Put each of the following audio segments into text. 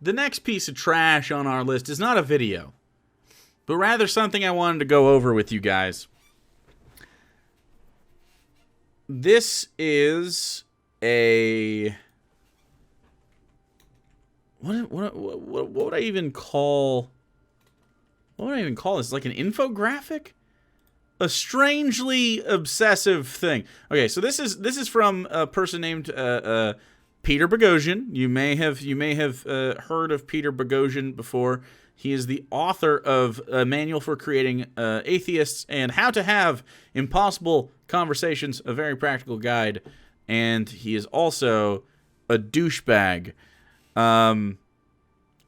the next piece of trash on our list is not a video, but rather something I wanted to go over with you guys. This is a... What would I even call... What would I even call this? Like an infographic? A strangely obsessive thing. Okay, so this is from a person named Peter Boghossian. You may have heard of Peter Boghossian before. He is the author of a manual for creating atheists and how to have impossible conversations, a very practical guide. And he is also a douchebag.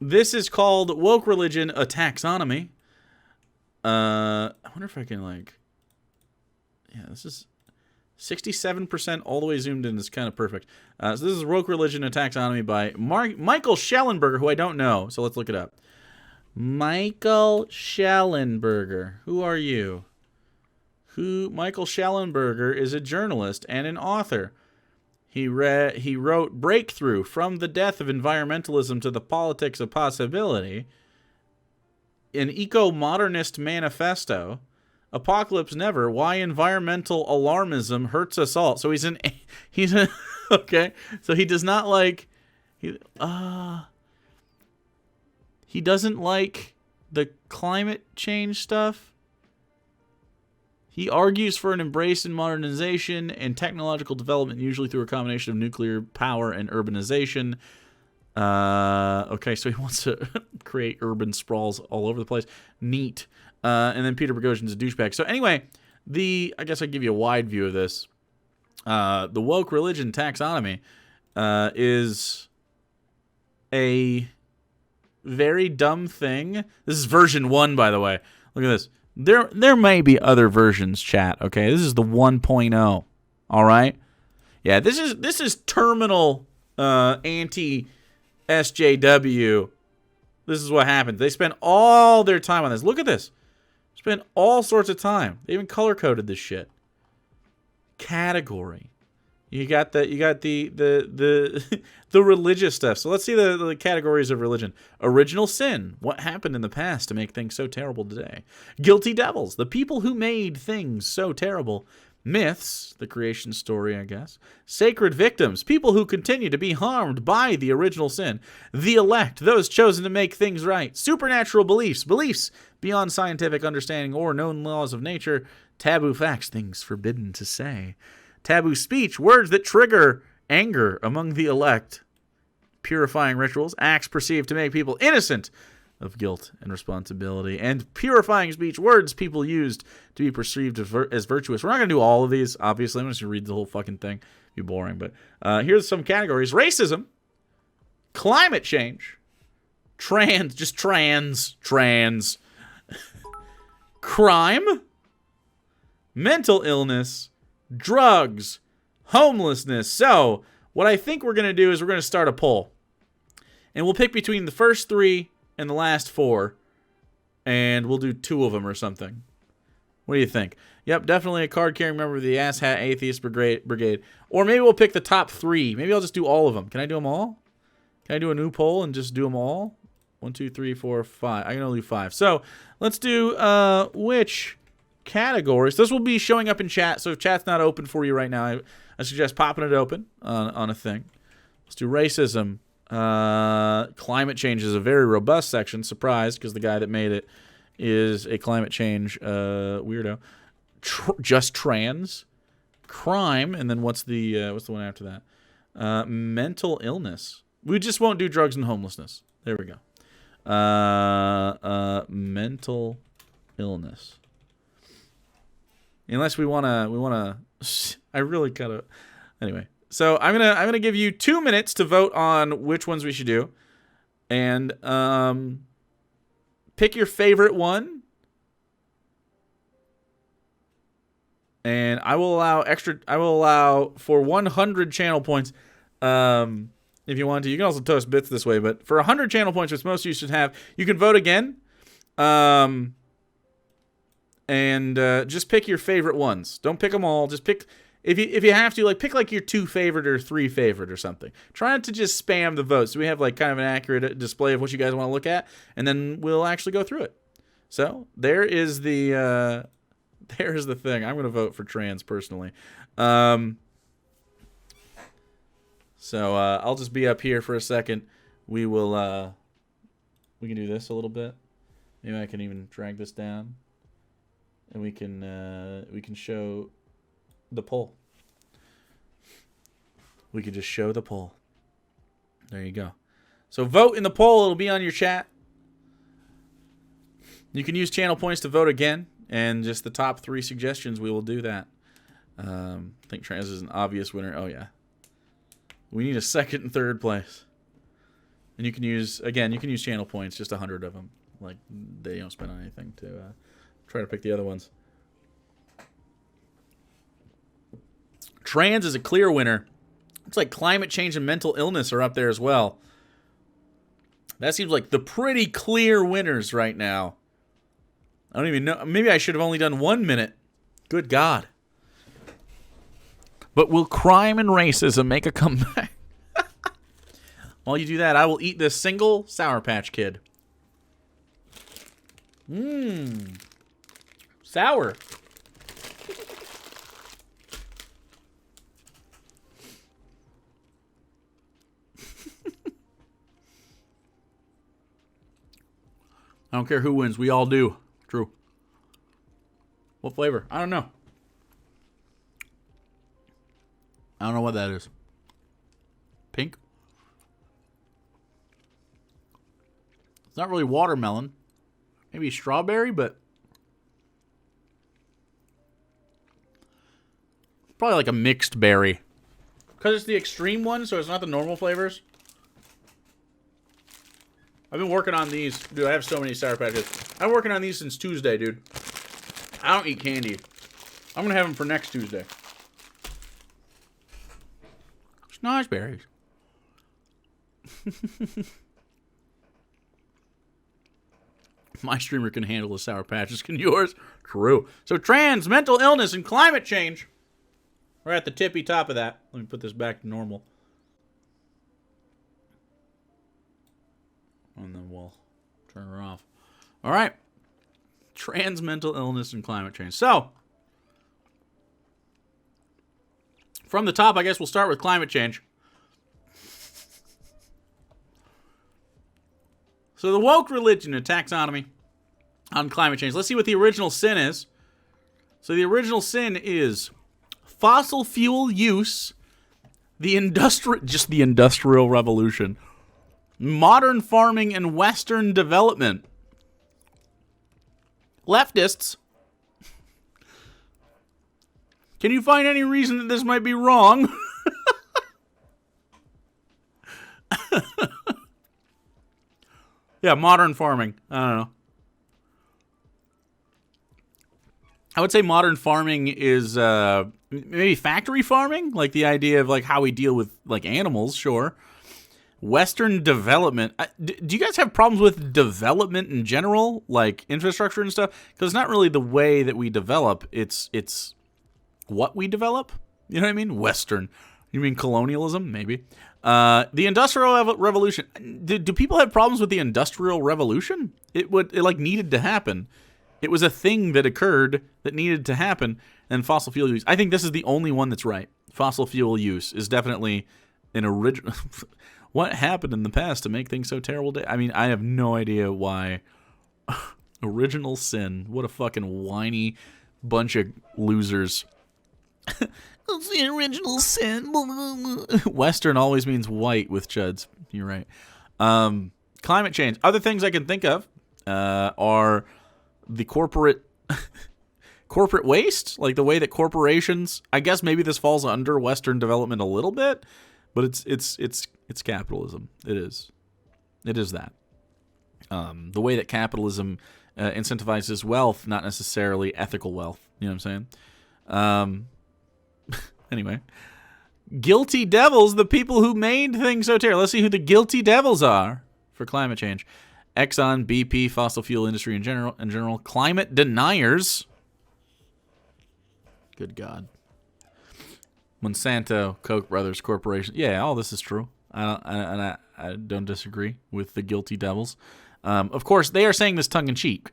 This is called Woke Religion, a Taxonomy. I wonder if I can, like... Yeah, this is 67% all the way zoomed in. Is kind of perfect. So this is Woke Religion, a Taxonomy by Michael Schellenberger, who I don't know. So let's look it up. Michael Schellenberger. Who are you? Michael Schellenberger is a journalist and an author. He wrote Breakthrough: From the Death of Environmentalism to the Politics of Possibility, an Eco-Modernist Manifesto, Apocalypse Never, Why Environmental Alarmism Hurts Us All. So he's okay. So he does not like, he doesn't like the climate change stuff. He argues for an embrace in modernization and technological development, usually through a combination of nuclear power and urbanization. Okay, so he wants to create urban sprawls all over the place. Neat. And then Peter Boghossian's a douchebag. So anyway, I guess I'll give you a wide view of this. The Woke Religion Taxonomy is a very dumb thing. This is version 1, by the way. Look at this. There may be other versions, chat, okay? This is the 1.0, all right? Yeah, this is terminal anti-SJW. This is what happens. They spend all their time on this. Look at this. Spend all sorts of time. They even color-coded this shit. Category. You got the religious stuff. So let's see the categories of religion. Original sin. What happened in the past to make things so terrible today? Guilty devils. The people who made things so terrible. Myths. The creation story, I guess. Sacred victims. People who continue to be harmed by the original sin. The elect. Those chosen to make things right. Supernatural beliefs. Beliefs beyond scientific understanding or known laws of nature. Taboo facts. Things forbidden to say. Taboo speech, words that trigger anger among the elect. Purifying rituals, acts perceived to make people innocent of guilt and responsibility. And purifying speech, words people used to be perceived as virtuous. We're not going to do all of these, obviously. I'm just going to read the whole fucking thing. It'd be boring. But here's some categories. Racism, climate change, trans, crime, mental illness, drugs, homelessness. So, what I think we're going to do is we're going to start a poll. And we'll pick between the first 3 and the last 4. And we'll do 2 of them or something. What do you think? Yep, definitely a card-carrying member of the Asshat Atheist Brigade. Or maybe we'll pick the top 3. Maybe I'll just do all of them. Can I do them all? Can I do a new poll and just do them all? 1, 2, 3, 4, 5. I can only do 5. So, let's do which categories. This will be showing up in chat, so if chat's not open for you right now, I suggest popping it open on a thing. Let's do racism. Climate change is a very robust section. Surprise, because the guy that made it is a climate change weirdo. Just trans. Crime, and then what's the one after that? Mental illness. We just won't do drugs and homelessness. There we go. Mental illness. Unless we wanna. I really gotta. Anyway, so I'm gonna give you 2 minutes to vote on which ones we should do, and pick your favorite one. And I will allow for 100 channel points. If you want to, you can also toast bits this way. But for 100 channel points, which most of you should have, you can vote again. And just pick your favorite ones. Don't pick them all. Just pick if you have to, like, pick like your 2 favorite or 3 favorite or something. Try not to just spam the votes. So we have like kind of an accurate display of what you guys want to look at, and then we'll actually go through it. So there's the thing. I'm gonna vote for trans personally. So I'll just be up here for a second. We will we can do this a little bit. Maybe I can even drag this down, and we can show the poll. We could just show the poll. There you go. So vote in the poll. It'll be on your chat. You can use channel points to vote again, and just the top 3 suggestions, we will do that. I think trans is an obvious winner. Oh, yeah. We need a 2nd and 3rd place. And you can use channel points, just 100 of them. Like, they don't spend on anything to try to pick the other ones. Trans is a clear winner. Looks like climate change and mental illness are up there as well. That seems like the pretty clear winners right now. I don't even know. Maybe I should have only done 1 minute. Good God. But will crime and racism make a comeback? While you do that, I will eat this single Sour Patch Kid. Sour. I don't care who wins. We all do. True. What flavor? I don't know. I don't know what that is. Pink? It's not really watermelon. Maybe strawberry, but probably like a mixed berry. Because it's the extreme one, so it's not the normal flavors. I've been working on these. Dude, I have so many Sour Patches. I've been working on these since Tuesday, dude. I don't eat candy. I'm going to have them for next Tuesday. Schnozberries. My streamer can handle the Sour Patches. Can yours? True. So trans, mental illness, and climate change. We're at the tippy top of that. Let me put this back to normal. And then we'll turn her off. All right. Trans, mental illness, and climate change. So, from the top, I guess we'll start with climate change. So the woke religion and taxonomy on climate change. Let's see what the original sin is. So the original sin is fossil fuel use, the industrial revolution, modern farming, and Western development. Leftists, can you find any reason that this might be wrong? Yeah, modern farming. I don't know. I would say modern farming is maybe factory farming, like the idea of like how we deal with like animals, sure. Western development. Do you guys have problems with development in general, like infrastructure and stuff? Because it's not really the way that we develop. It's what we develop. You know what I mean? Western. You mean colonialism? Maybe. The Industrial Revolution. Do people have problems with the Industrial Revolution? It like needed to happen. It was a thing that occurred that needed to happen. And fossil fuel use. I think this is the only one that's right. Fossil fuel use is definitely an original. What happened in the past to make things so terrible? I mean, I have no idea why. Original sin. What a fucking whiny bunch of losers. It's the original sin. Western always means white with chuds. You're right. Climate change. Other things I can think of are the corporate waste, like the way that corporations. I guess maybe this falls under Western development a little bit, but it's capitalism. It is that. The way that capitalism incentivizes wealth, not necessarily ethical wealth. You know what I'm saying? Anyway, guilty devils, the people who made things so terrible. Let's see who the guilty devils are for climate change. Exxon, BP, fossil fuel industry in general, climate deniers. Good God. Monsanto, Koch brothers corporation. Yeah, all this is true. I don't disagree with the guilty devils. Of course, they are saying this tongue in cheek.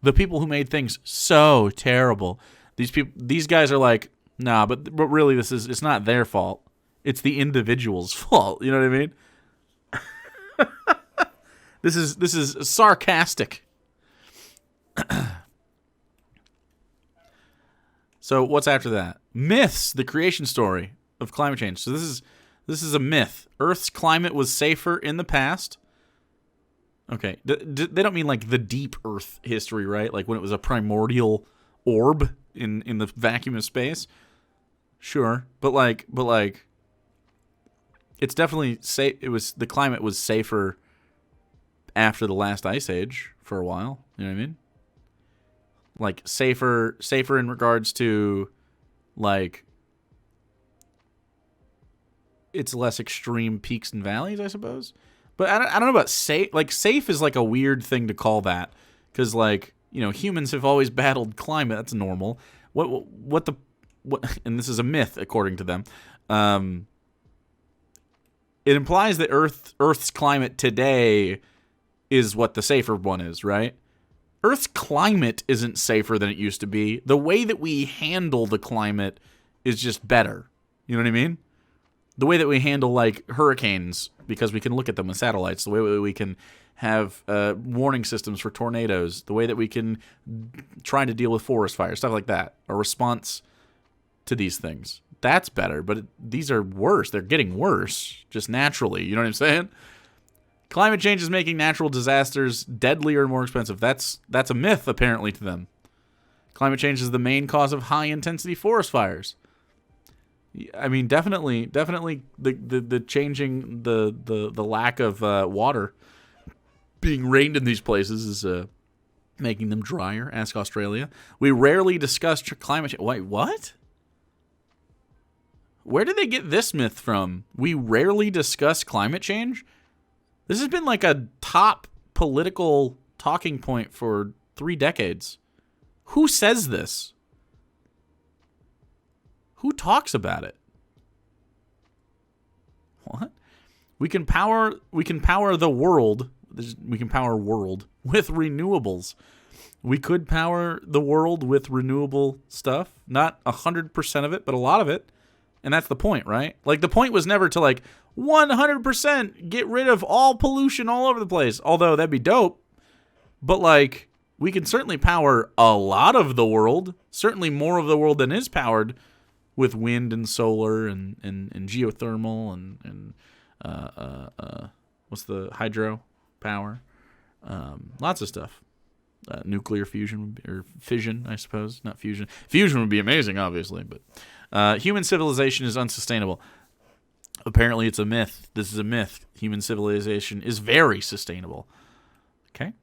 The people who made things so terrible, these guys are like, nah, but really, it's not their fault. It's the individual's fault. You know what I mean? This is sarcastic. So what's after that? Myths, the creation story of climate change. So this is a myth. Earth's climate was safer in the past. Okay, they don't mean like the deep Earth history, right? Like when it was a primordial orb in the vacuum of space. Sure, but like it's definitely safe. The climate was safer after the last ice age for a while. You know what I mean? Like safer in regards to like it's less extreme peaks and valleys, I suppose. But I don't know about safe. Like safe is like a weird thing to call that because like humans have always battled climate. That's normal. What and this is a myth according to them. It implies that Earth's climate today is what the safer one is, right? Earth's climate isn't safer than it used to be. The way that we handle the climate is just better. You know what I mean? The way that we handle like hurricanes, because we can look at them with satellites. The way that we can have warning systems for tornadoes. The way that we can try to deal with forest fires, stuff like that. A response to these things. That's better, but these are worse. They're getting worse, just naturally. You know what I'm saying? Climate change is making natural disasters deadlier and more expensive. That's a myth, apparently, to them. Climate change is the main cause of high-intensity forest fires. I mean, definitely, the changing the lack of water being rained in these places is making them drier. Ask Australia. We rarely discuss climate change. Wait, what? Where did they get this myth from? We rarely discuss climate change? This has been like a top political talking point for 3 decades. Who says this? Who talks about it? What? We can power the world. We can power world with renewables. We could power the world with renewable stuff. Not 100% of it, but a lot of it. And that's the point, right? Like the point was never to like 100% get rid of all pollution all over the place. Although that'd be dope. But like we can certainly power a lot of the world. Certainly more of the world than is powered with wind and solar and geothermal and what's the hydro power? Lots of stuff. Nuclear fusion or fission, I suppose, not fusion. Fusion would be amazing, obviously, but human civilization is unsustainable. Apparently, it's a myth. This is a myth. Human civilization is very sustainable. Okay.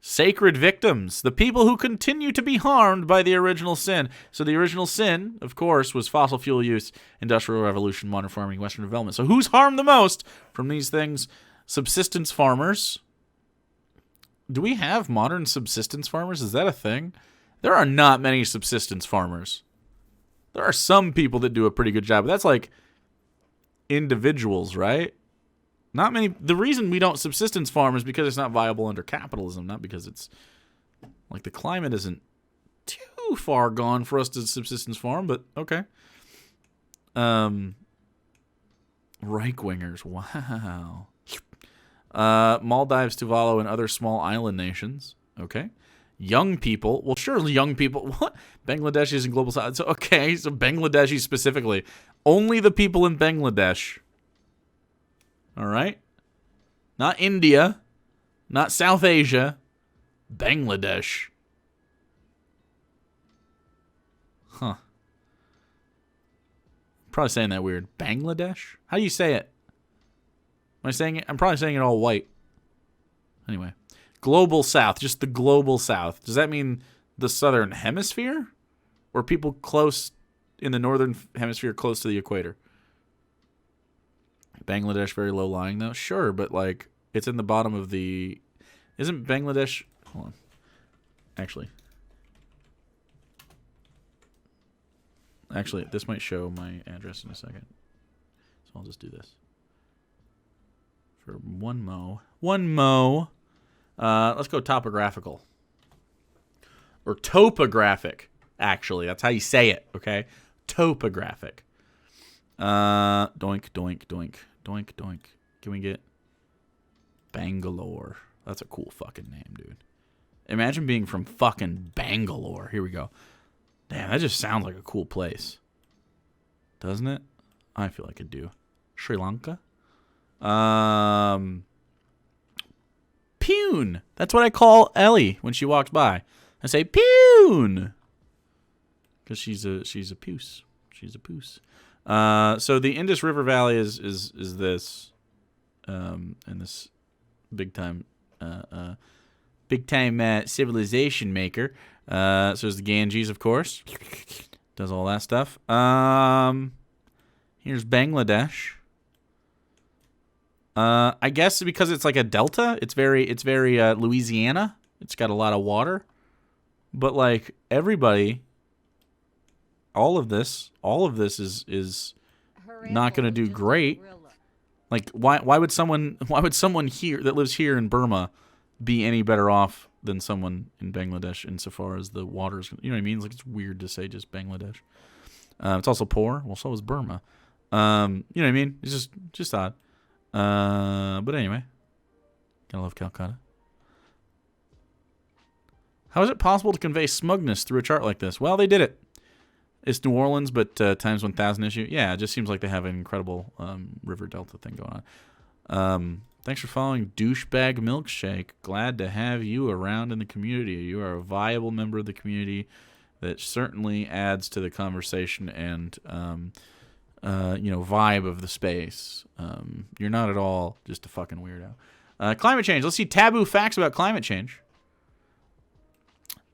Sacred victims, the people who continue to be harmed by the original sin. So the original sin, of course, was fossil fuel use, industrial revolution, modern farming, Western development. So who's harmed the most from these things? Subsistence farmers. Do we have modern subsistence farmers? Is that a thing? There are not many subsistence farmers. There are some people that do a pretty good job, but that's like individuals, right? Not many. The reason we don't subsistence farm is because it's not viable under capitalism, not because it's like the climate isn't too far gone for us to subsistence farm, but okay. Right-wingers, wow. Maldives, Tuvalu, and other small island nations, okay. Young people, well, surely young people, what? Bangladeshis and global south. So, okay, so Bangladeshis specifically. Only the people in Bangladesh. All right? Not India. Not South Asia. Bangladesh. Huh. Probably saying that weird. Bangladesh? How do you say it? Am I saying it? I'm probably saying it all white. Anyway. Global South. Just the global South. Does that mean the southern hemisphere? Or people close in the northern hemisphere close to the equator? Bangladesh very low lying though? Sure, but like it's in the bottom of the... Isn't Bangladesh... Hold on. Actually. Actually, this might show my address in a second. So I'll just do this. For one mo. Let's go topographical. Or topographic, actually. That's how you say it, okay? Topographic. Doink, doink, doink. Doink, doink. Can we get Bangalore? That's a cool fucking name, dude. Imagine being from fucking Bangalore. Here we go. Damn, that just sounds like a cool place. Doesn't it? I feel like it do. Sri Lanka? Pune. That's what I call Ellie when she walks by. I say Pune. Because she's a puce. She's a puce. So the Indus River Valley is this and this big time civilization maker. So there's the Ganges, of course. Does all that stuff. Here's Bangladesh. I guess because it's like a delta, it's very Louisiana. It's got a lot of water. But like everybody, all of this is not going to do great. Like why would someone here that lives here in Burma be any better off than someone in Bangladesh insofar as the water's, you know what I mean? It's like, it's weird to say just Bangladesh. It's also poor. Well, so is Burma. You know what I mean? It's just odd. But anyway, gotta love Calcutta. How is it possible to convey smugness through a chart like this? Well, they did it. It's New Orleans, but times 1,000 issue. Yeah, it just seems like they have an incredible river delta thing going on. Thanks for following Douchebag Milkshake. Glad to have you around in the community. You are a viable member of the community that certainly adds to the conversation and vibe of the space. You're not at all just a fucking weirdo. Climate change. Let's see taboo facts about climate change.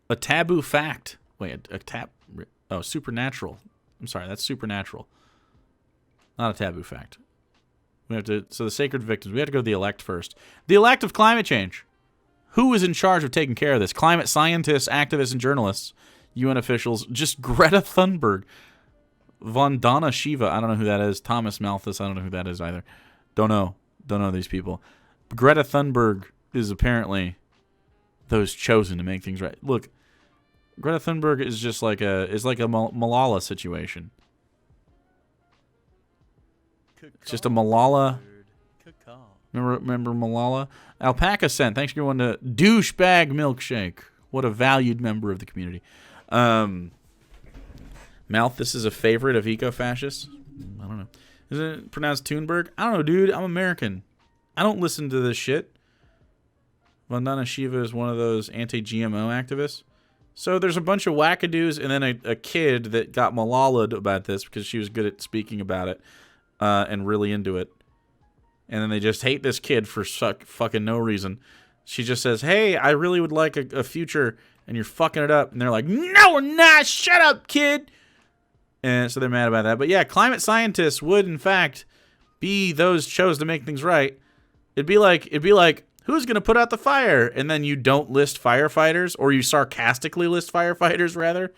A taboo fact. Wait, supernatural. I'm sorry, that's supernatural. Not a taboo fact. We have to. So the sacred victims. We have to go to the elect first. The elect of climate change. Who is in charge of taking care of this? Climate scientists, activists, and journalists. UN officials. Just Greta Thunberg. Vandana Shiva. I don't know who that is. Thomas Malthus. I don't know who that is either. Don't know these people. But Greta Thunberg is apparently those chosen to make things right. Look, Greta Thunberg is just like a Malala situation. It's just a Malala. Remember Malala? Alpaca Scent. Thanks for going to Douchebag Milkshake. What a valued member of the community. Malthus is a favorite of eco-fascists. I don't know. Is it pronounced Thunberg? I don't know, dude. I'm American. I don't listen to this shit. Vandana Shiva is one of those anti-GMO activists. So there's a bunch of wackadoos and then a kid that got Malala'd about this because she was good at speaking about it and really into it. And then they just hate this kid for fucking no reason. She just says, hey, I really would like a future, and you're fucking it up. And they're like, no, we're not. Shut up, kid. And so they're mad about that. But yeah, climate scientists would, in fact, be those chose to make things right. It'd be like, who's going to put out the fire? And then you don't list firefighters, or you sarcastically list firefighters, rather.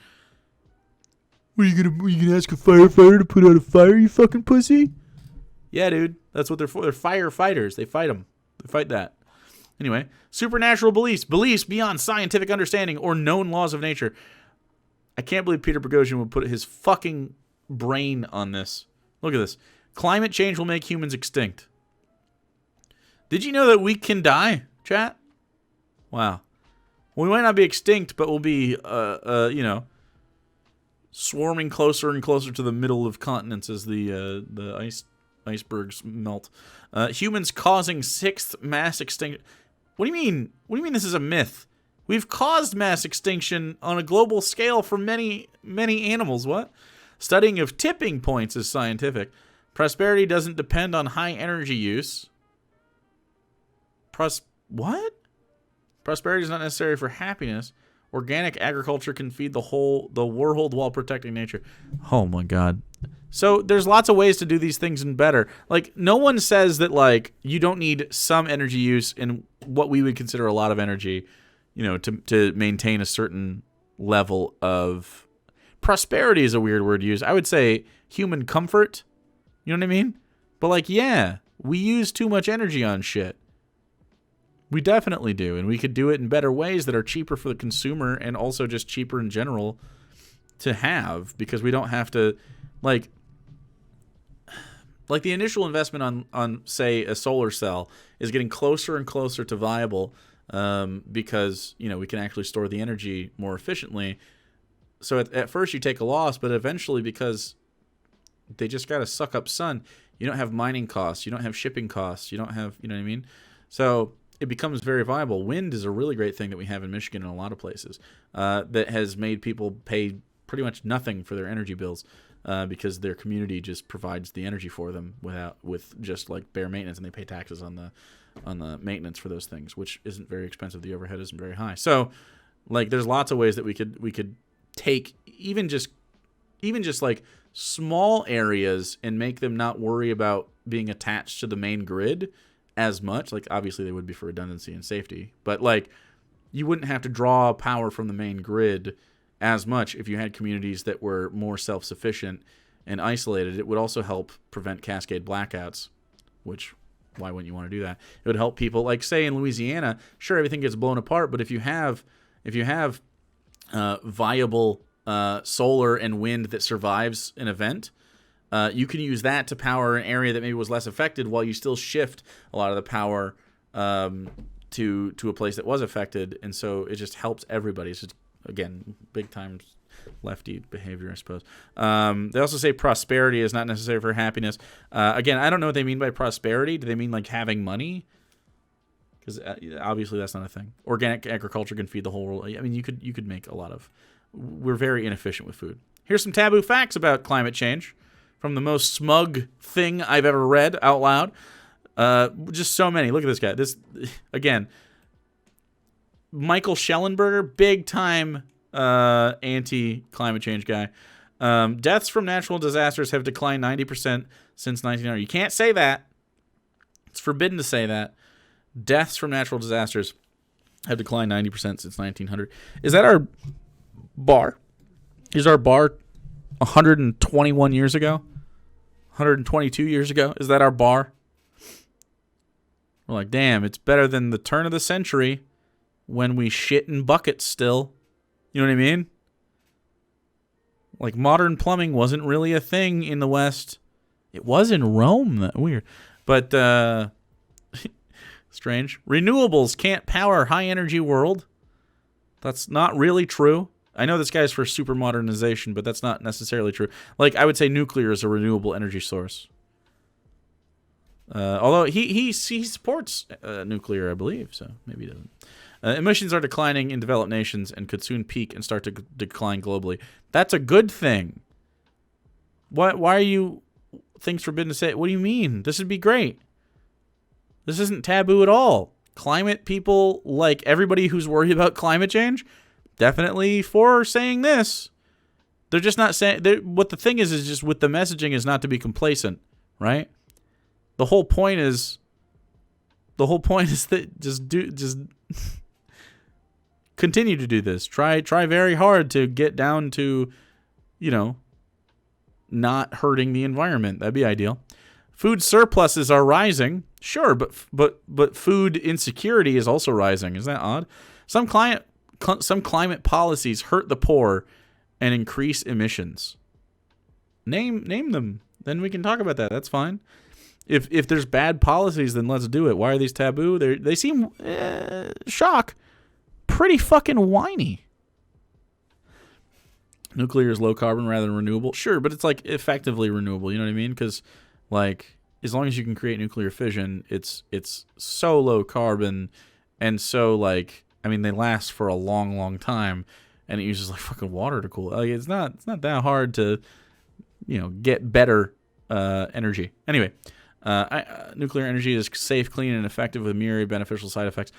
What, are you gonna ask a firefighter to put out a fire, you fucking pussy? Yeah, dude. That's what they're for. They're firefighters. They fight them. They fight that. Anyway, supernatural beliefs. Beliefs beyond scientific understanding or known laws of nature. I can't believe Peter Boghossian would put his fucking brain on this. Look at this. Climate change will make humans extinct. Did you know that we can die, chat? Wow. Well, we might not be extinct, but we'll be, swarming closer and closer to the middle of continents as the icebergs melt. Humans causing sixth mass extinction. What do you mean? What do you mean this is a myth? We've caused mass extinction on a global scale for many, many animals. What? Studying of tipping points is scientific. Prosperity doesn't depend on high energy use. What? Prosperity is not necessary for happiness. Organic agriculture can feed the world while protecting nature. Oh my God. So there's lots of ways to do these things and better. Like, no one says that, like, you don't need some energy use in what we would consider a lot of energy, to maintain a certain level of Prosperity is a weird word to use. I would say human comfort. You know what I mean? But like, yeah, we use too much energy on shit. We definitely do. And we could do it in better ways that are cheaper for the consumer and also just cheaper in general to have, because we don't have to, like the initial investment on say a solar cell is getting closer and closer to viable, because we can actually store the energy more efficiently. So at first you take a loss, but eventually, because they just got to suck up sun, you don't have mining costs, you don't have shipping costs, you don't have, you know what I mean? So it becomes very viable. Wind is a really great thing that we have in Michigan and a lot of places, that has made people pay pretty much nothing for their energy bills, because their community just provides the energy for them with just like bare maintenance, and they pay taxes on the maintenance for those things, which isn't very expensive. The overhead isn't very high. So like there's lots of ways that we could take even just like small areas and make them not worry about being attached to the main grid as much. Like obviously they would be for redundancy and safety, but like you wouldn't have to draw power from the main grid as much if you had communities that were more self-sufficient and isolated. It would also help prevent cascade blackouts, which, why wouldn't you want to do that? It would help people, like say in Louisiana, sure, everything gets blown apart, but if you have viable solar and wind that survives an event, you can use that to power an area that maybe was less affected, while you still shift a lot of the power to a place that was affected. And so it just helps everybody. It's just, again, big time lefty behavior, I suppose. They also say prosperity is not necessary for happiness. Again, I don't know what they mean by prosperity. Do they mean like having money? Because obviously that's not a thing. Organic agriculture can feed the whole world. I mean, you could make a lot of. We're very inefficient with food. Here's some taboo facts about climate change from the most smug thing I've ever read out loud. Just so many. Look at this guy. This again. Michael Schellenberger, big time anti-climate change guy. Deaths from natural disasters have declined 90% since 1900. You can't say that. It's forbidden to say that. Deaths from natural disasters have declined 90% since 1900. Is that our bar? Is our bar 121 years ago? 122 years ago? Is that our bar? We're like, damn, it's better than the turn of the century when we shit in buckets still. You know what I mean? Like, modern plumbing wasn't really a thing in the West. It was in Rome. Weird. But, strange. Renewables can't power high-energy world. That's not really true. I know this guy's for super modernization, but that's not necessarily true. Like, I would say nuclear is a renewable energy source. Although he supports nuclear, I believe, so maybe he doesn't. Emissions are declining in developed nations and could soon peak and start to decline globally. That's a good thing. Why are you things forbidden to say? What do you mean? This would be great. This isn't taboo at all. Climate people, like everybody who's worried about climate change, definitely for saying this. They're just not saying. What the thing is just with the messaging is not to be complacent, right? The whole point is that just continue to do this. Try very hard to get down to, not hurting the environment. That'd be ideal. Food surpluses are rising. Sure, but food insecurity is also rising. Isn't that odd? Some climate policies hurt the poor and increase emissions. Name them. Then we can talk about that. That's fine. If there's bad policies, then let's do it. Why are these taboo? They seem pretty fucking whiny. Nuclear is low carbon rather than renewable. Sure, but it's like effectively renewable. You know what I mean? Because like as long as you can create nuclear fission, it's so low carbon and so like they last for a long, long time, and it uses like fucking water to cool. Like it's not that hard to get better energy. Anyway. Nuclear energy is safe, clean, and effective with myriad beneficial side effects.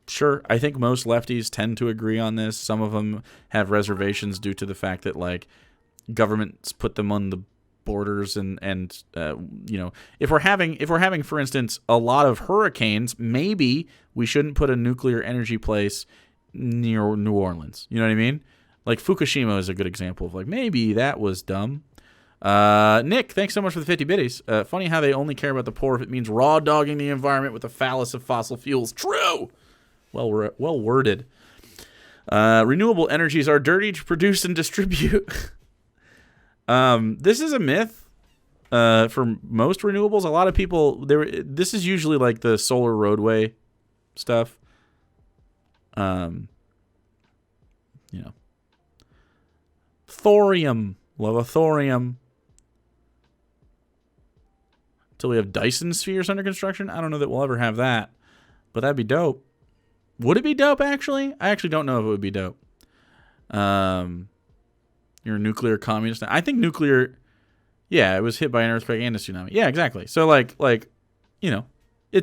Sure, I think most lefties tend to agree on this. Some of them have reservations due to the fact that like governments put them on the borders, and if we're having, for instance, a lot of hurricanes, maybe we shouldn't put a nuclear energy place near New Orleans. You know what I mean? Like Fukushima is a good example of like maybe that was dumb. Nick, thanks so much for the 50 biddies. Funny how they only care about the poor if it means raw dogging the environment with the phallus of fossil fuels. True. Well worded. Renewable energies are dirty to produce and distribute. This is a myth. For most renewables, a lot of people this is usually like the solar roadway stuff. Thorium. Love a thorium. Until we have Dyson spheres under construction. I don't know that we'll ever have that. But that'd be dope. Would it be dope, actually? I actually don't know if it would be dope. You're a nuclear communist. I think nuclear... Yeah, it was hit by an earthquake and a tsunami. Yeah, exactly. So, it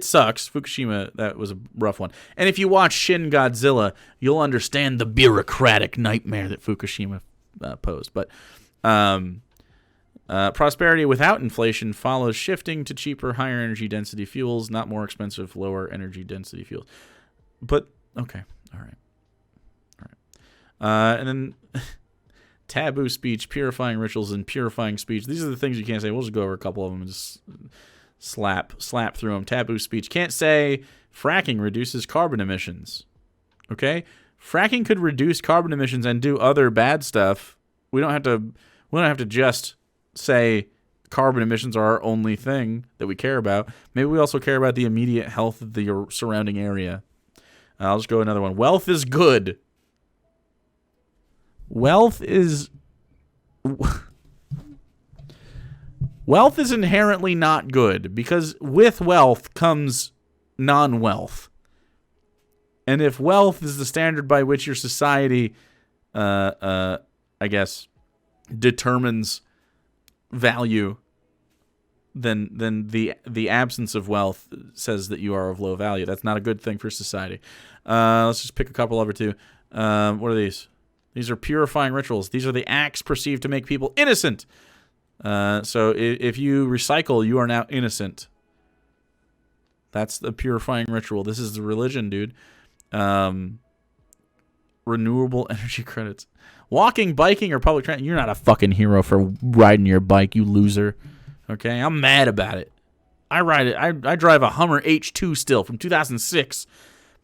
sucks. Fukushima, that was a rough one. And if you watch Shin Godzilla, you'll understand the bureaucratic nightmare that Fukushima posed. But prosperity without inflation follows shifting to cheaper, higher energy density fuels, not more expensive, lower energy density fuels. But, okay. All right. And then... taboo speech, purifying rituals, and purifying speech. These are the things you can't say. We'll just go over a couple of them and just slap through them. Taboo speech. Can't say fracking reduces carbon emissions. Okay? Fracking could reduce carbon emissions and do other bad stuff. We don't have to just say carbon emissions are our only thing that we care about. Maybe we also care about the immediate health of the surrounding area. I'll just go another one. Wealth is good. Wealth is inherently not good because with wealth comes non-wealth. And if wealth is the standard by which your society, I guess, determines value, then the absence of wealth says that you are of low value. That's not a good thing for society. Let's just pick a couple over two. What are these? These are purifying rituals. These are the acts perceived to make people innocent. So if you recycle, you are now innocent. That's the purifying ritual. This is the religion, dude. Renewable energy credits. Walking, biking, or public transit. You're not a fucking hero for riding your bike, you loser. Okay? I'm mad about it. I ride it. I drive a Hummer H2 still from 2006.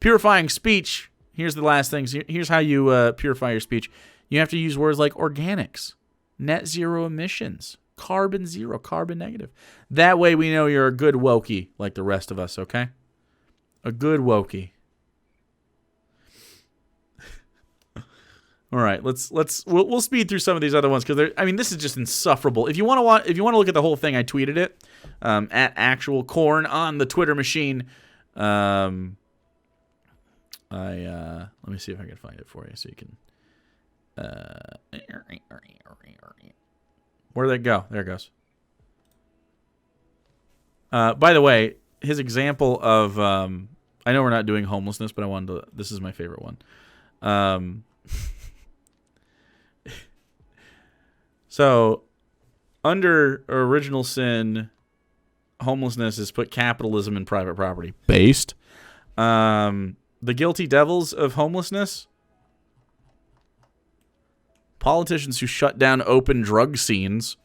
Purifying speech. Here's the last things. Here's how you purify your speech. You have to use words like organics, net zero emissions, carbon zero, carbon negative. That way we know you're a good wokey like the rest of us, okay? A good wokey. All right, we'll speed through some of these other ones because this is just insufferable. If you want to look at the whole thing, I tweeted it at actual corn on the Twitter machine. Let me see if I can find it for you so you can. Where'd that go? There it goes. By the way, his example of I know we're not doing homelessness, but I wanted to. This is my favorite one. So, under original sin, homelessness is put capitalism and private property based. The guilty devils of homelessness, politicians who shut down open drug scenes,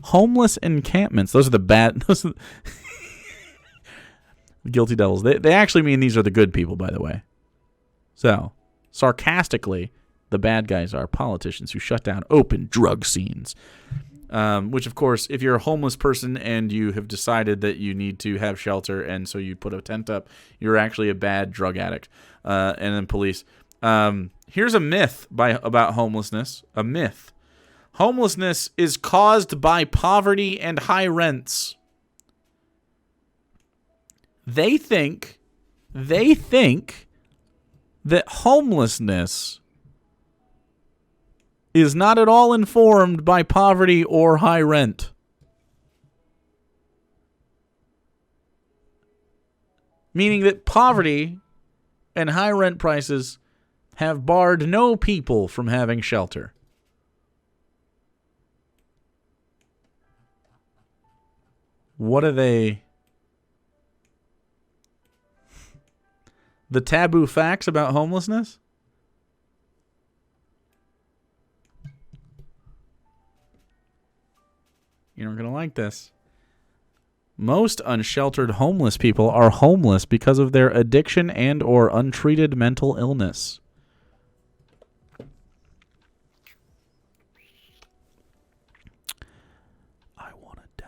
homeless encampments. Those are the bad. Those are the guilty devils. They actually mean these are the good people, by the way. So, sarcastically, the bad guys are politicians who shut down open drug scenes. Which, of course, if you're a homeless person and you have decided that you need to have shelter and so you put a tent up, you're actually a bad drug addict. And then police. Here's a myth about homelessness. A myth. Homelessness is caused by poverty and high rents. They think that homelessness is not at all informed by poverty or high rent. Meaning that poverty and high rent prices have barred no people from having shelter. What are they? The taboo facts about homelessness? You're not going to like this. Most unsheltered homeless people are homeless because of their addiction and or untreated mental illness. I want to die.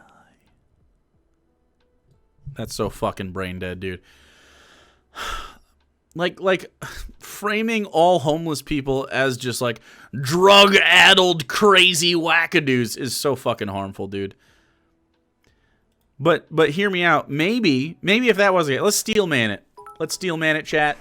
That's so fucking brain dead, dude. Like framing all homeless people as just like drug-addled crazy wackadoos is so fucking harmful, dude. But hear me out. Maybe if that wasn't it, let's steel man it. Let's steel man it, chat.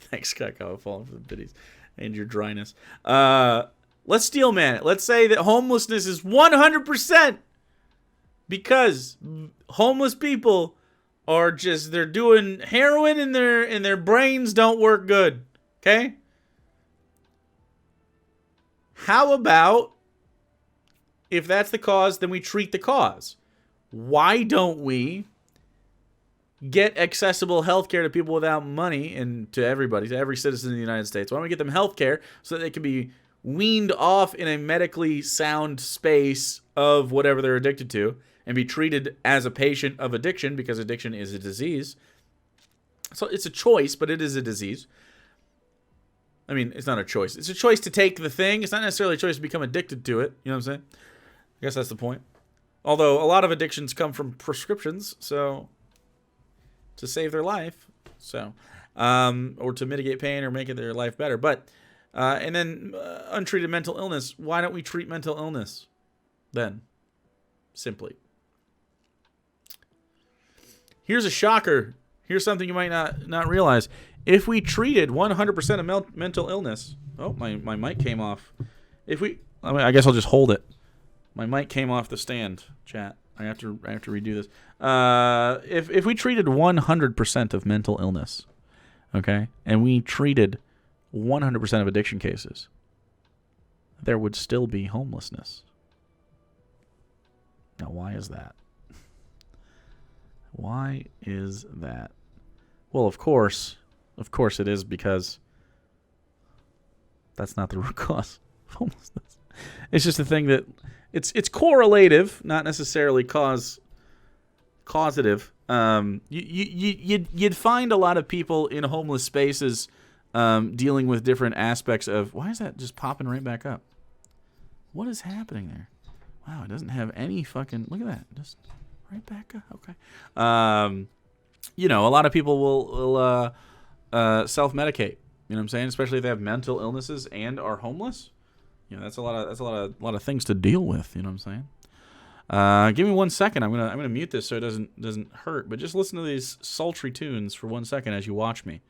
Thanks, Kakao, falling for the biddies and your dryness. Let's steel man it. Let's say that homelessness is 100% because homeless people are just, they're doing heroin and their brains don't work good. Okay? How about, if that's the cause, then we treat the cause. Why don't we get accessible healthcare to people without money and to everybody, to every citizen in the United States? Why don't we get them healthcare so that they can be weaned off in a medically sound space of whatever they're addicted to and be treated as a patient of addiction, because addiction is a disease. So it's a choice, but it is a disease. I mean, it's not a choice. It's a choice to take the thing. It's not necessarily a choice to become addicted to it. You know what I'm saying? I guess that's the point. Although a lot of addictions come from prescriptions, so to save their life, so or to mitigate pain or make their life better. But and then untreated mental illness. Why don't we treat mental illness then? Simply. Here's a shocker. Here's something you might not realize. If we treated 100% of mental illness, oh, my mic came off. I guess I'll just hold it. My mic came off the stand, chat. I have to redo this. If we treated 100% of mental illness, okay, and we treated 100% of addiction cases, there would still be homelessness. Now, why is that? Why is that? Well, of course it is, because that's not the root cause of homelessness. It's just a thing that it's correlative, not necessarily causative. You'd find a lot of people in homeless spaces dealing with different aspects of. Why is that just popping right back up? What is happening there? Wow, it doesn't have any fucking. Look at that, just right back up. Okay. You know, a lot of people will self-medicate. You know what I'm saying? Especially if they have mental illnesses and are homeless. You know, that's a lot of things to deal with. You know what I'm saying? Give me 1 second. I'm gonna mute this so it doesn't hurt. But just listen to these sultry tunes for 1 second as you watch me.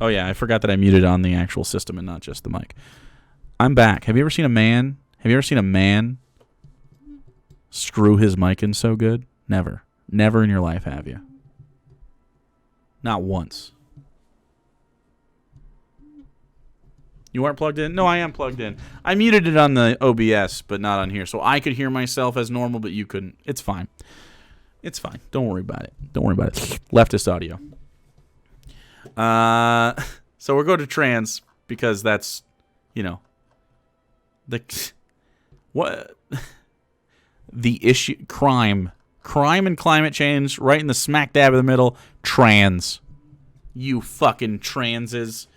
Oh yeah, I forgot that I muted on the actual system and not just the mic. I'm back. Have you ever seen a man screw his mic in so good? Never. Never in your life, have you? Not once. You aren't plugged in? No, I am plugged in. I muted it on the OBS, but not on here. So I could hear myself as normal, but you couldn't. It's fine. It's fine. Don't worry about it. Leftist audio. So we'll go to trans because that's, you know, the issue. Crime and climate change, right in the smack dab of the middle. Trans. You fucking transes.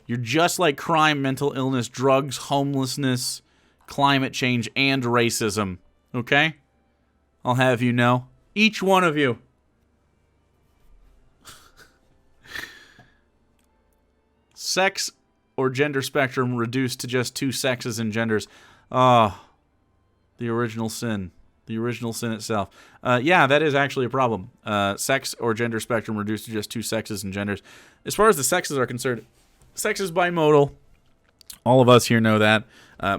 You're just like crime, mental illness, drugs, homelessness, climate change and racism. Okay? I'll have you know. Each one of you. Sex or gender spectrum reduced to just 2 sexes and genders. Ah, the original sin. The original sin itself. Yeah, that is actually a problem. Sex or gender spectrum reduced to just 2 sexes and genders. As far as the sexes are concerned, sex is bimodal. All of us here know that.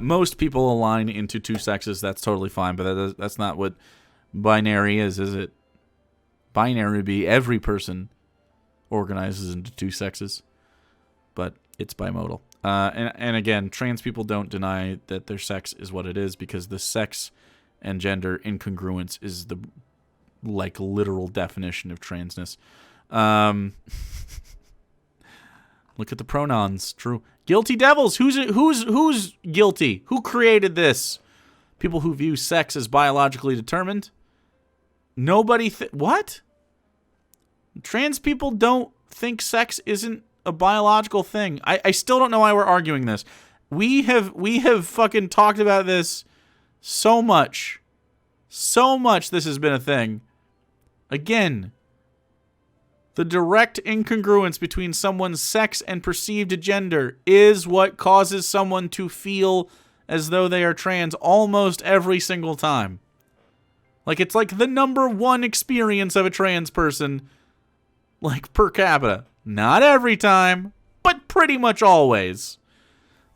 Most people align into 2 sexes. That's totally fine, but that's not what binary is it? Binary would be every person organizes into 2 sexes, but it's bimodal. And again, trans people don't deny that their sex is what it is, because the sex and gender incongruence is the literal definition of transness. Look at the pronouns. True. Guilty devils. Who's guilty? Who created this? People who view sex as biologically determined. Nobody. What? Trans people don't think sex isn't a biological thing. I still don't know why we're arguing this. We have fucking talked about this so much. So much this has been a thing. Again, the direct incongruence between someone's sex and perceived gender is what causes someone to feel as though they are trans almost every single time. Like, it's like the _1 experience of a trans person, like, per capita. Not every time, but pretty much always.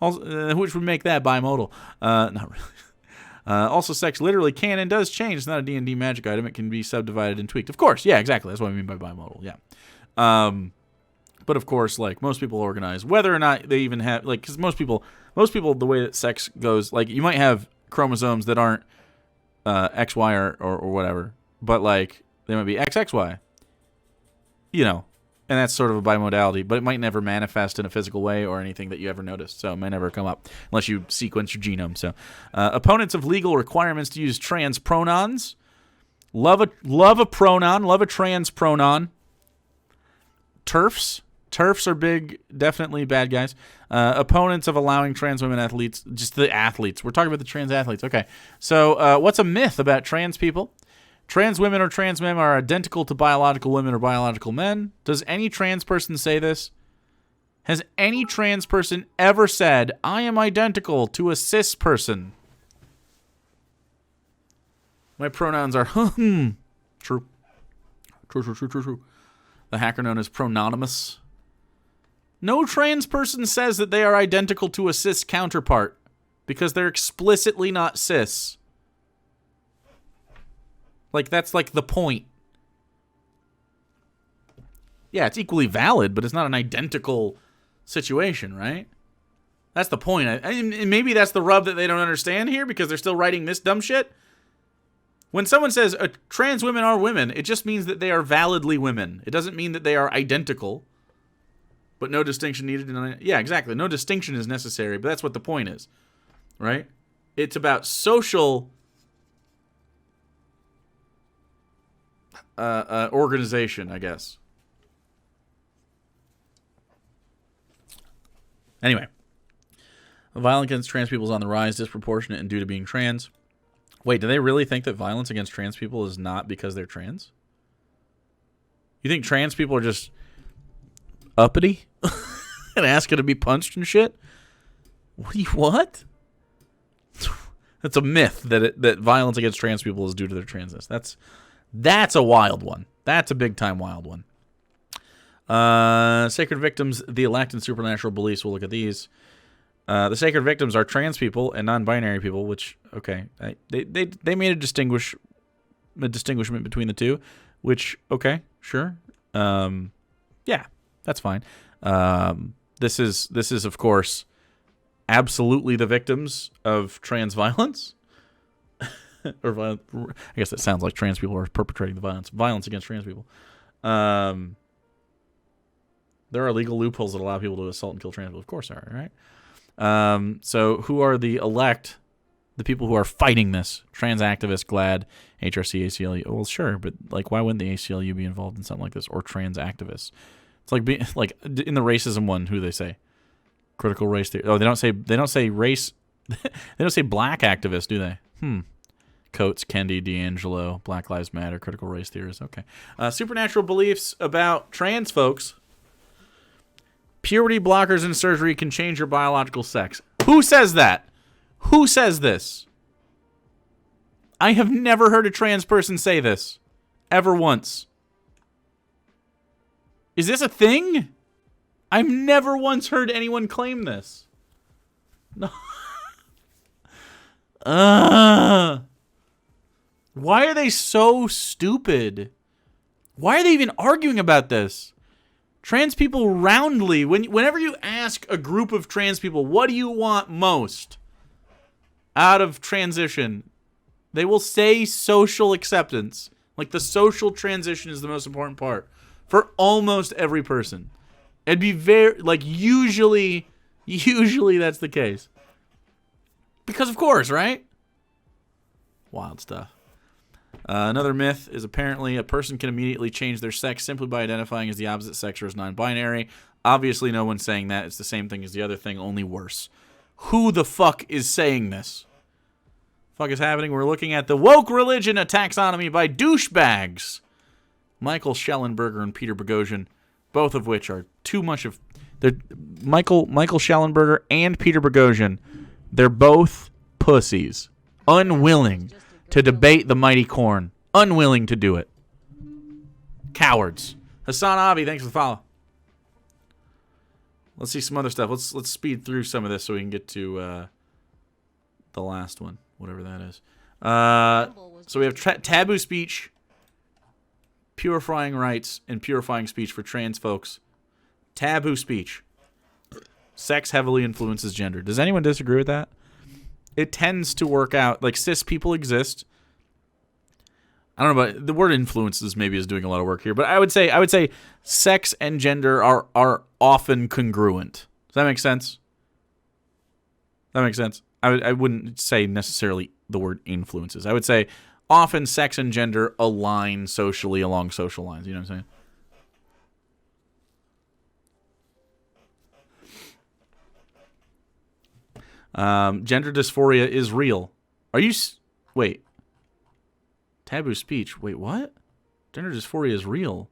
Also, which would make that bimodal. Not really. Also, sex literally can and does change. It's not a D&D magic item. It can be subdivided and tweaked. Of course, yeah, exactly. That's what I mean by bimodal, yeah. But of course, like, most people organize, whether or not they even have, like, because most people, the way that sex goes, like, you might have chromosomes that aren't XY or whatever, but, like, they might be XXY, you know, and that's sort of a bimodality, but it might never manifest in a physical way or anything that you ever noticed, so it might never come up unless you sequence your genome. So, opponents of legal requirements to use trans pronouns love a pronoun, love a trans pronoun. TERFs are big, definitely bad guys. Opponents of allowing trans women athletes, just the athletes. We're talking about the trans athletes. Okay, so what's a myth about trans people? Trans women or trans men are identical to biological women or biological men. Does any trans person say this? Has any trans person ever said, I am identical to a cis person? My pronouns are True. True. The hacker known as Prononymous. No trans person says that they are identical to a cis counterpart because they're explicitly not cis. Like, that's like the point. Yeah, it's equally valid, but it's not an identical situation, right? That's the point. And maybe that's the rub that they don't understand here because they're still writing this dumb shit. When someone says trans women are women, it just means that they are validly women. It doesn't mean that they are identical, but no distinction needed. Yeah, exactly. No distinction is necessary, but that's what the point is, right? It's about social organization, I guess. Anyway, violence against trans people is on the rise, disproportionate and due to being trans. Wait, do they really think that violence against trans people is not because they're trans? You think trans people are just uppity and asking to be punched and shit? What? That's a myth that violence against trans people is due to their transness. That's a wild one. That's a big time wild one. Sacred victims, the elect, and supernatural beliefs. We'll look at these. The sacred victims are trans people and non-binary people, which, okay, they made a distinguishment between the two, which, okay, sure. Yeah, that's fine. This is of course absolutely the victims of trans violence. Or I guess that sounds like trans people are perpetrating the violence against trans people. There are legal loopholes that allow people to assault and kill trans people. Of course there are, right? So who are the elect, the people who are fighting this? Trans activists, GLAAD, HRC, ACLU. Well, sure, but like, why wouldn't the ACLU be involved in something like this? Or trans activists? It's like in the racism one, who they say? Critical race theory. Oh, they don't say race They don't say black activists, do they? Coates, Kendi, D'Angelo, Black Lives Matter, critical race theorists. Okay. Supernatural beliefs about trans folks. Puberty blockers and surgery can change your biological sex. Who says that? Who says this? I have never heard a trans person say this. Ever once. Is this a thing? I've never once heard anyone claim this. No. Why are they so stupid? Why are they even arguing about this? Trans people roundly, whenever you ask a group of trans people, what do you want most out of transition? They will say social acceptance. Like, the social transition is the most important part for almost every person. It'd be very, like, usually that's the case. Because of course, right? Wild stuff. Another myth is apparently a person can immediately change their sex simply by identifying as the opposite sex or as non-binary. Obviously, no one's saying that. It's the same thing as the other thing, only worse. Who the fuck is saying this? Fuck is happening? We're looking at the woke religion, a taxonomy by douchebags. Michael Schellenberger and Peter Boghossian, both of which are too much of... Michael Schellenberger and Peter Boghossian, they're both pussies. Unwilling to debate the mighty corn. Unwilling to do it. Cowards. Hassan Abi, thanks for the follow. Let's see some other stuff. Let's speed through some of this so we can get to the last one, whatever that is. So we have taboo speech, purifying rights, and purifying speech for trans folks. Taboo speech. Sex heavily influences gender. Does anyone disagree with that? It tends to work out. Like, cis people exist. I don't know about the word influences. Maybe is doing a lot of work here, but I would say sex and gender are often congruent. Does that make sense? That makes sense. I wouldn't say necessarily the word influences. I would say often sex and gender align socially along social lines. You know what I'm saying? Gender dysphoria is real. Are you... Wait. Taboo speech. Wait, what? Gender dysphoria is real.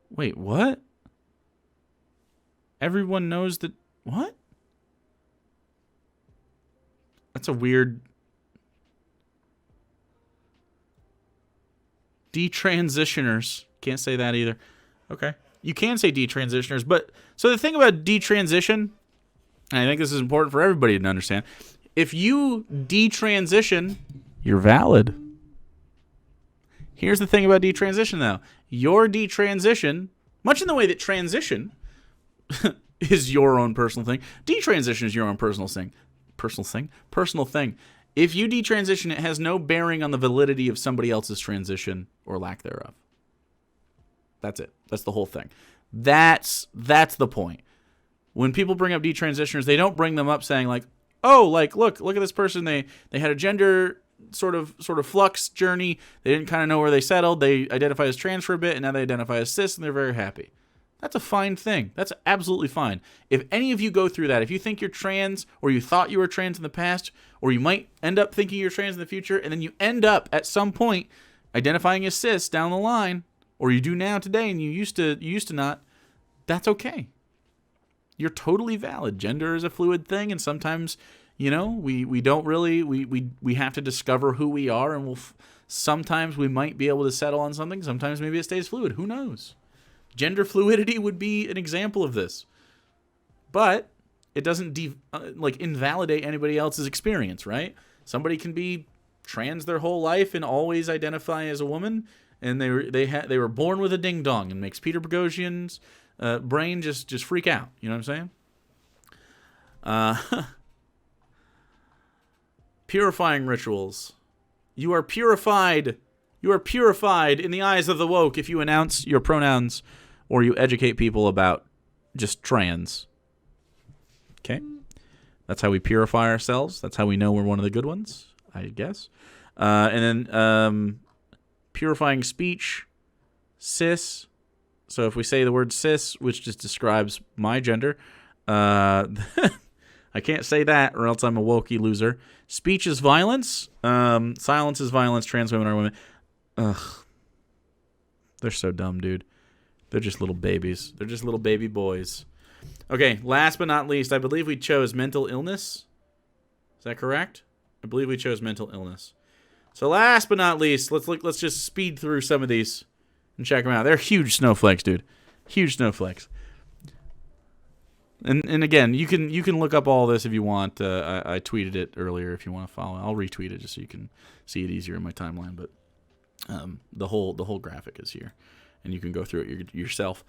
Wait, what? Everyone knows that... What? That's a weird... Detransitioners. Can't say that either. Okay. You can say detransitioners, but... So the thing about detransition... And I think this is important for everybody to understand. If you detransition, you're valid. Here's the thing about detransition, though. Your detransition, much in the way that transition is your own personal thing, detransition is your own personal thing. Personal thing. If you detransition, it has no bearing on the validity of somebody else's transition or lack thereof. That's it. That's the whole thing. That's the point. When people bring up detransitioners, they don't bring them up saying like, "Oh, like look at this person. They had a gender sort of flux journey. They didn't kind of know where they settled. They identify as trans for a bit, and now they identify as cis, and they're very happy." That's a fine thing. That's absolutely fine. If any of you go through that, if you think you're trans, or you thought you were trans in the past, or you might end up thinking you're trans in the future, and then you end up at some point identifying as cis down the line, or you do now today, and you used to not, that's okay. You're totally valid. Gender is a fluid thing, and sometimes, we don't really, we have to discover who we are, and sometimes we might be able to settle on something. Sometimes maybe it stays fluid. Who knows? Gender fluidity would be an example of this. But it doesn't invalidate anybody else's experience, right? Somebody can be trans their whole life and always identify as a woman, and they were born with a ding dong, and makes Peter Boghossian's brain just freak out. You know what I'm saying? Purifying rituals. You are purified. You are purified in the eyes of the woke if you announce your pronouns or you educate people about just trans. Okay? That's how we purify ourselves. That's how we know we're one of the good ones, I guess. And then purifying speech, cis. So if we say the word cis, which just describes my gender, I can't say that, or else I'm a wokey loser. Speech is violence. Silence is violence. Trans women are women. Ugh. They're so dumb, dude. They're just little babies. They're just little baby boys. Okay, last but not least, I believe we chose mental illness. Is that correct? I believe we chose mental illness. So last but not least, let's just speed through some of these and check them out. They're huge snowflakes, dude. Huge snowflakes. And again, you can look up all this if you want. I tweeted it earlier if you want to follow. I'll retweet it just so you can see it easier in my timeline. But the whole graphic is here, and you can go through it yourself,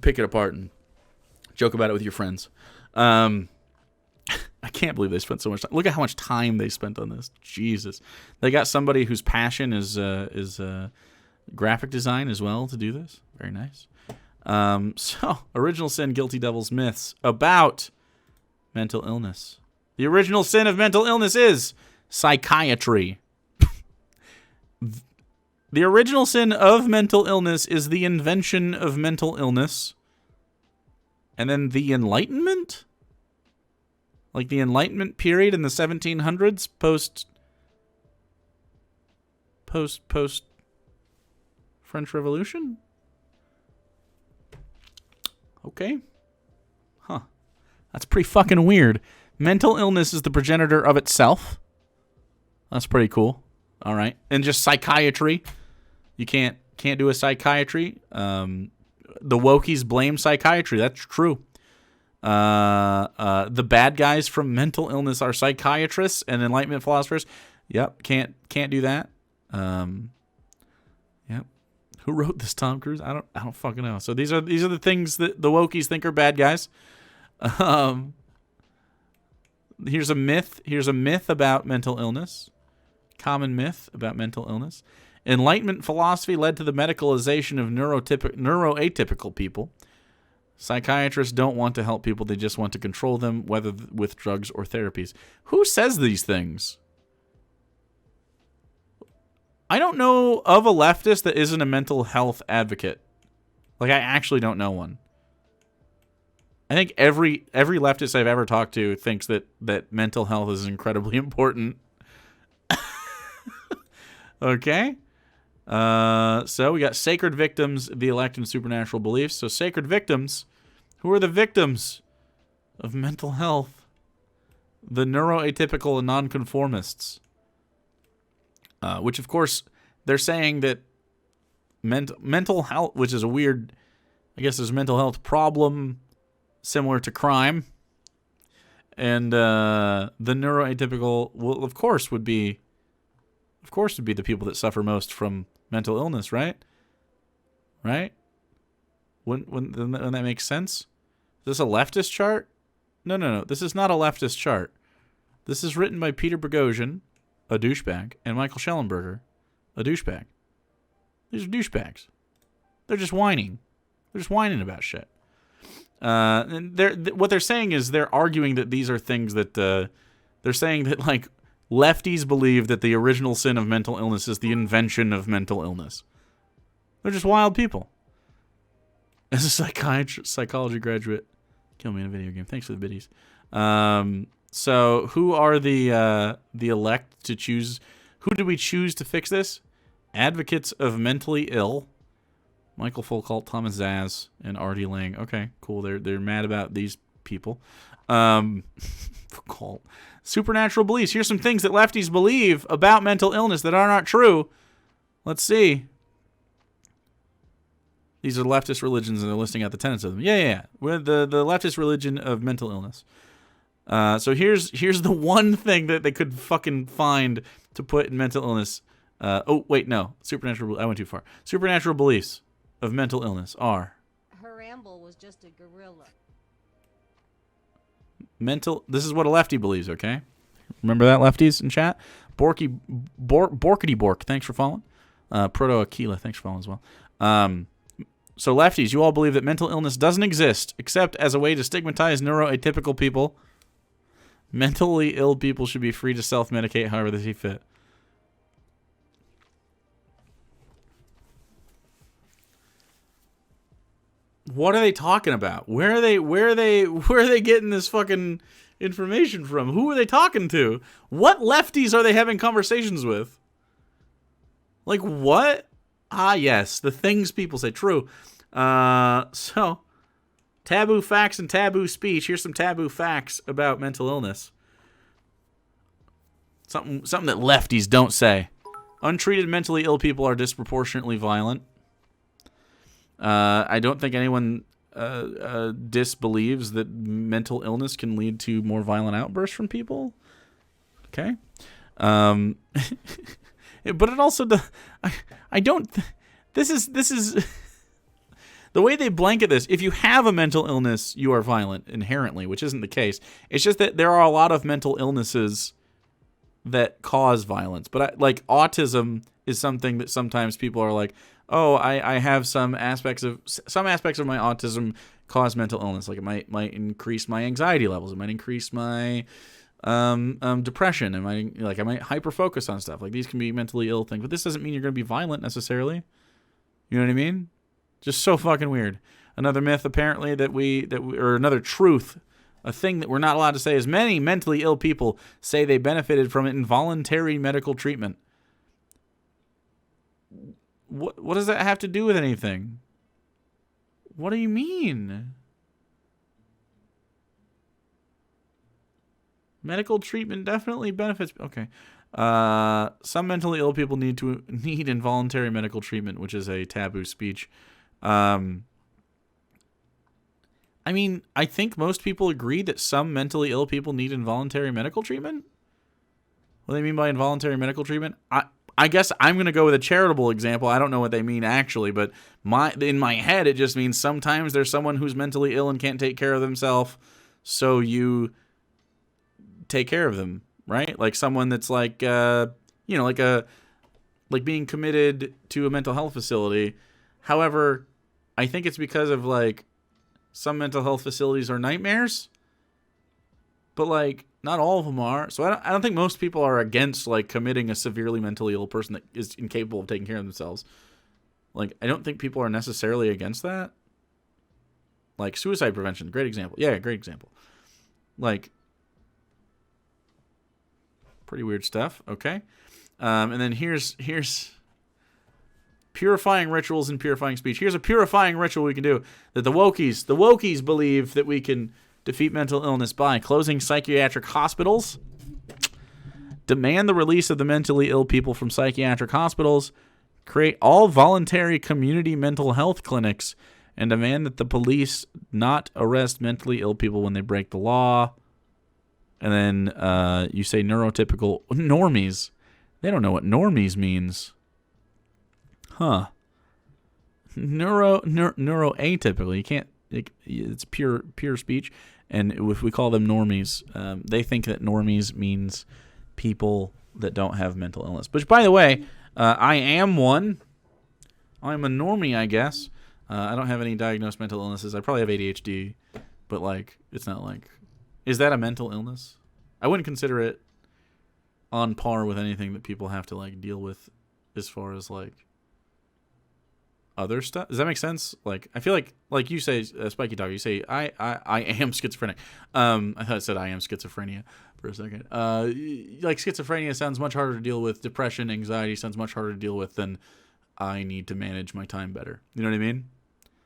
pick it apart, and joke about it with your friends. I can't believe they spent so much time. Look at how much time they spent on this. Jesus, they got somebody whose passion is graphic design as well to do this. Very nice. So, original sin, guilty devils, myths about mental illness. The original sin of mental illness is psychiatry. The original sin of mental illness is the invention of mental illness. And then the Enlightenment? Like the Enlightenment period in the 1700s, post French Revolution? Okay. Huh. That's pretty fucking weird. Mental illness is the progenitor of itself. That's pretty cool. All right. And just psychiatry. You can't do a psychiatry. The wokies blame psychiatry. That's true. The bad guys from mental illness are psychiatrists and Enlightenment philosophers. Yep. Can't do that. Yep. Who wrote this? Tom Cruise? I don't fucking know. So these are the things that the wokies think are bad guys. Here's a myth. Here's a myth about mental illness. Common myth about mental illness. Enlightenment philosophy led to the medicalization of neuroatypical people. Psychiatrists don't want to help people. They just want to control them, whether with drugs or therapies. Who says these things? I don't know of a leftist that isn't a mental health advocate. Like, I actually don't know one. I think every leftist I've ever talked to thinks that mental health is incredibly important. Okay. So we got sacred victims, the elect, and supernatural beliefs. So sacred victims, who are the victims of mental health? The neuroatypical and nonconformists. Which, of course, they're saying that mental health, which is a weird, I guess there's a mental health problem similar to crime. And the neuroatypical, well, of course, would be the people that suffer most from mental illness, right? Right? Wouldn't that make sense? Is this a leftist chart? No. This is not a leftist chart. This is written by Peter Boghossian, a douchebag, and Michael Schellenberger, a douchebag. These are douchebags. They're just whining. They're just whining about shit. And what they're saying is they're arguing that these are things that they're saying that, like, lefties believe that the original sin of mental illness is the invention of mental illness. They're just wild people. As a psychology graduate, kill me in a video game. Thanks for the biddies. So who are the elect to choose? Who did we choose to fix this? Advocates of mentally ill. Michael Foucault, Thomas Zaz, and R.D. Lang. Okay, cool. They're mad about these people. Foucault. Supernatural beliefs. Here's some things that lefties believe about mental illness that are not true. Let's see. These are leftist religions, and they're listing out the tenets of them. Yeah. We're the leftist religion of mental illness. So here's the one thing that they could fucking find to put in mental illness. Oh, wait, no. Supernatural. I went too far. Supernatural beliefs of mental illness are. Harambe was just a gorilla. This is what a lefty believes, okay? Remember that, lefties in chat? Borkity Bork, thanks for following. Proto Aquila, thanks for following as well. So lefties, you all believe that mental illness doesn't exist except as a way to stigmatize neuroatypical people. Mentally ill people should be free to self-medicate however they see fit. What are they talking about? Where are they getting this fucking information from? Who are they talking to? What lefties are they having conversations with? Like, what? Ah, yes, the things people say. True. So, taboo facts and taboo speech. Here's some taboo facts about mental illness. Something that lefties don't say. Untreated mentally ill people are disproportionately violent. I don't think anyone disbelieves that mental illness can lead to more violent outbursts from people. Okay. But it also does. I don't. This is the way they blanket this. If you have a mental illness, you are violent inherently, which isn't the case. It's just that there are a lot of mental illnesses that cause violence. But like autism is something that sometimes people are like, oh, I have some aspects of my autism cause mental illness. Like it might increase my anxiety levels. It might increase my depression. I might hyper focus on stuff. Like these can be mentally ill things, but this doesn't mean you're going to be violent necessarily. You know what I mean? Just so fucking weird. Another myth apparently or another truth, a thing that we're not allowed to say is many mentally ill people say they benefited from involuntary medical treatment. What does that have to do with anything? What do you mean? Medical treatment definitely benefits. Okay. Some mentally ill people need involuntary medical treatment, which is a taboo speech. I mean, I think most people agree that some mentally ill people need involuntary medical treatment. What do they mean by involuntary medical treatment? I guess I'm going to go with a charitable example. I don't know what they mean actually, but in my head, it just means sometimes there's someone who's mentally ill and can't take care of themselves, so you take care of them, right? Like someone that's like, like being committed to a mental health facility. However, I think it's because of like some mental health facilities are nightmares, but like not all of them are. So I don't think most people are against like committing a severely mentally ill person that is incapable of taking care of themselves. Like I don't think people are necessarily against that. Like suicide prevention, great example. Yeah, great example. Like pretty weird stuff. Okay. And then here's purifying rituals and purifying speech. Here's a purifying ritual we can do that the wokies believe that we can defeat mental illness by closing psychiatric hospitals, demand the release of the mentally ill people from psychiatric hospitals, create all voluntary community mental health clinics, and demand that the police not arrest mentally ill people when they break the law. And then you say neurotypical normies. They don't know what normies means. Huh. Neuroatypical. You can't. It's pure speech. And if we call them normies, they think that normies means people that don't have mental illness. Which, by the way, I am one. I'm a normie, I guess. I don't have any diagnosed mental illnesses. I probably have ADHD, but like, it's not like. Is that a mental illness? I wouldn't consider it on par with anything that people have to like deal with, as far as like other stuff. Does that make sense? Like, I feel like you say, Spiky Dog, you say, I am schizophrenic. I thought it said I am schizophrenia for a second. Like schizophrenia sounds much harder to deal with. Depression, anxiety sounds much harder to deal with than I need to manage my time better. You know what I mean?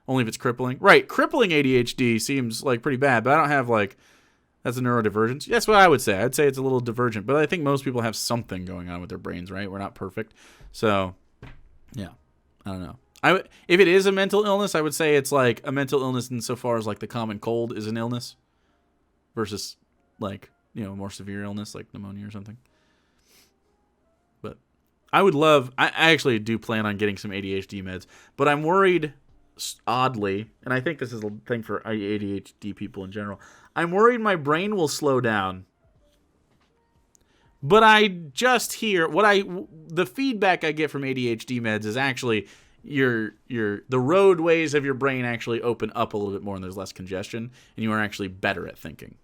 Only if it's crippling. Right, crippling ADHD seems like pretty bad, but I don't have like, that's a neurodivergence. That's what I would say. I'd say it's a little divergent, but I think most people have something going on with their brains, right? We're not perfect. So, yeah, I don't know. If it is a mental illness, I would say it's like a mental illness insofar as like the common cold is an illness versus like, a more severe illness like pneumonia or something. But I actually do plan on getting some ADHD meds, but I'm worried, oddly, and I think this is a thing for ADHD people in general, I'm worried my brain will slow down. But I just hear the feedback I get from ADHD meds is actually the roadways of your brain actually open up a little bit more and there's less congestion and you are actually better at thinking.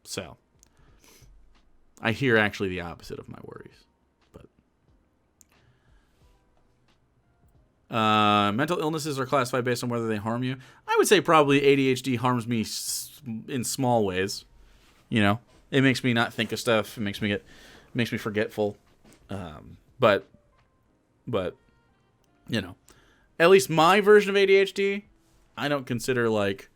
So I hear actually the opposite of my worries. But mental illnesses are classified based on whether they harm you. I would say probably ADHD harms me in small ways. You know, it makes me not think of stuff. It makes me forgetful. But you know, at least my version of ADHD, I don't consider like.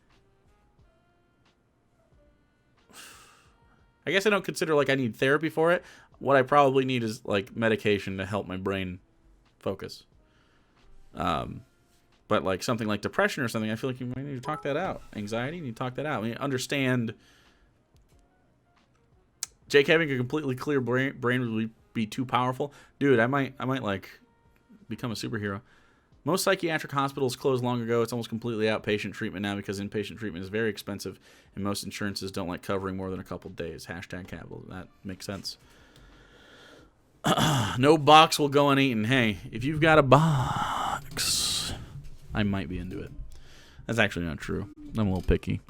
I guess I don't consider like I need therapy for it. What I probably need is like medication to help my brain focus. But like something like depression or something, I feel like you might need to talk that out. Anxiety, you need to talk that out. I mean, understand. Jake, having a completely clear brain would be too powerful, dude. I might like become a superhero. Most psychiatric hospitals closed long ago. It's almost completely outpatient treatment now because inpatient treatment is very expensive, and most insurances don't like covering more than a couple days. #capital. That makes sense. No box will go uneaten. Hey, if you've got a box, I might be into it. That's actually not true. I'm a little picky.